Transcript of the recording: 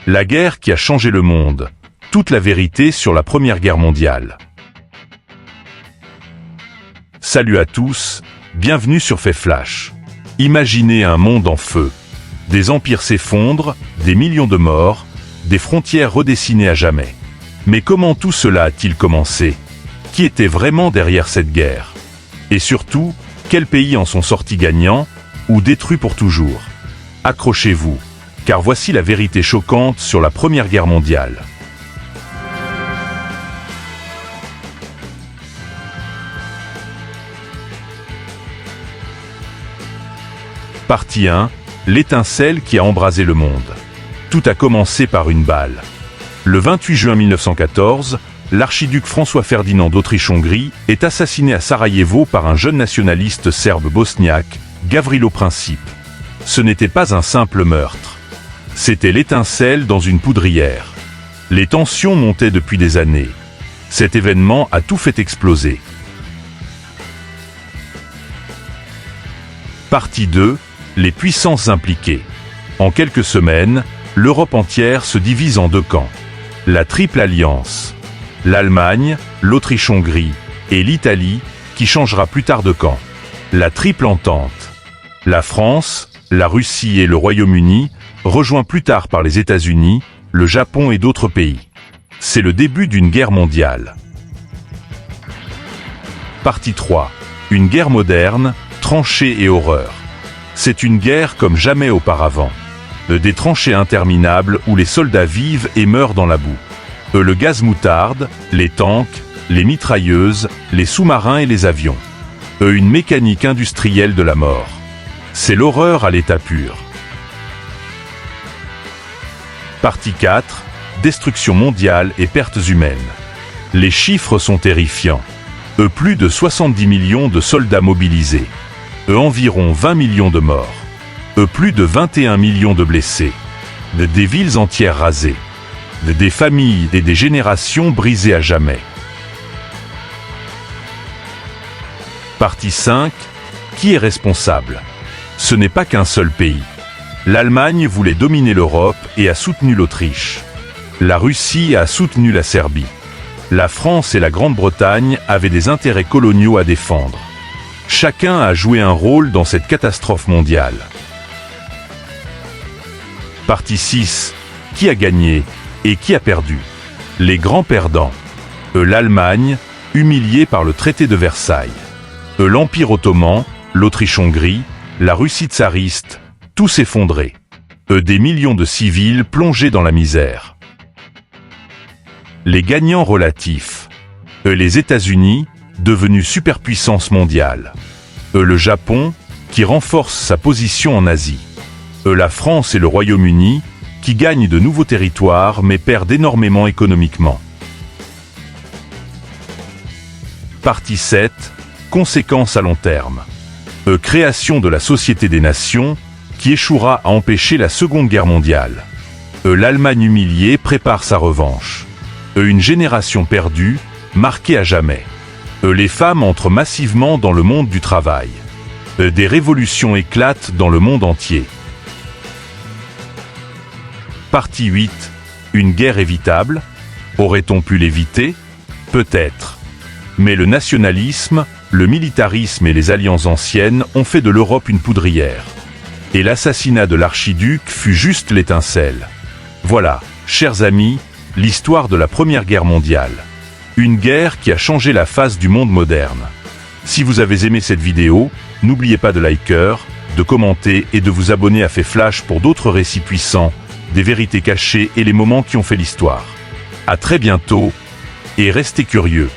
La guerre qui a changé le monde. Toute la vérité sur la Première Guerre mondiale. Salut à tous, bienvenue sur Fait Flash. Imaginez un monde en feu. Des empires s'effondrent, des millions de morts, des frontières redessinées à jamais. Mais comment tout cela a-t-il commencé? Qui était vraiment derrière cette guerre? Et surtout, quels pays en sont sortis gagnants ou détruits pour toujours? Accrochez-vous, car voici la vérité choquante sur la Première Guerre mondiale. Partie 1. L'étincelle qui a embrasé le monde. Tout a commencé par une balle. Le 28 juin 1914, l'archiduc François-Ferdinand d'Autriche-Hongrie est assassiné à Sarajevo par un jeune nationaliste serbe bosniaque, Gavrilo Princip. Ce n'était pas un simple meurtre. C'était l'étincelle dans une poudrière. Les tensions montaient depuis des années. Cet événement a tout fait exploser. Partie 2. Les puissances impliquées. En quelques semaines, l'Europe entière se divise en deux camps. La Triple Alliance. L'Allemagne, l'Autriche-Hongrie et l'Italie, qui changera plus tard de camp. La Triple Entente. La France, la Russie et le Royaume-Uni, rejoints plus tard par les États-Unis, le Japon et d'autres pays. C'est le début d'une guerre mondiale. Partie 3. Une guerre moderne, tranchée et horreur. C'est une guerre comme jamais auparavant. Des tranchées interminables où les soldats vivent et meurent dans la boue. Le gaz moutarde, les tanks, les mitrailleuses, les sous-marins et les avions. Une mécanique industrielle de la mort. C'est l'horreur à l'état pur. Partie 4. Destruction mondiale et pertes humaines. Les chiffres sont terrifiants. Plus de 70 millions de soldats mobilisés. Environ 20 millions de morts. Plus de 21 millions de blessés. Des villes entières rasées. Des familles et des générations brisées à jamais. Partie 5. Qui est responsable? Ce n'est pas qu'un seul pays. L'Allemagne voulait dominer l'Europe et a soutenu l'Autriche. La Russie a soutenu la Serbie. La France et la Grande-Bretagne avaient des intérêts coloniaux à défendre. Chacun a joué un rôle dans cette catastrophe mondiale. Partie 6. Qui a gagné et qui a perdu? Les grands perdants. L'Allemagne, humiliée par le traité de Versailles. L'Empire ottoman, l'Autriche-Hongrie, la Russie tsariste, tous effondrés. Des millions de civils plongés dans la misère. Les gagnants relatifs. Les États-Unis, devenus superpuissance mondiale. Le Japon, qui renforce sa position en Asie. La France et le Royaume-Uni, qui gagnent de nouveaux territoires mais perdent énormément économiquement. Partie 7. Conséquences à long terme. Création de la Société des Nations, qui échouera à empêcher la Seconde Guerre mondiale. L'Allemagne humiliée prépare sa revanche. Une génération perdue, marquée à jamais. Les femmes entrent massivement dans le monde du travail. Des révolutions éclatent dans le monde entier. Partie 8. Une guerre évitable? Aurait-on pu l'éviter? Peut-être. Mais le nationalisme, le militarisme et les alliances anciennes ont fait de l'Europe une poudrière. Et l'assassinat de l'archiduc fut juste l'étincelle. Voilà, chers amis, l'histoire de la Première Guerre mondiale. Une guerre qui a changé la face du monde moderne. Si vous avez aimé cette vidéo, n'oubliez pas de liker, de commenter et de vous abonner à Fait Flash pour d'autres récits puissants, des vérités cachées et les moments qui ont fait l'histoire. À très bientôt, et restez curieux.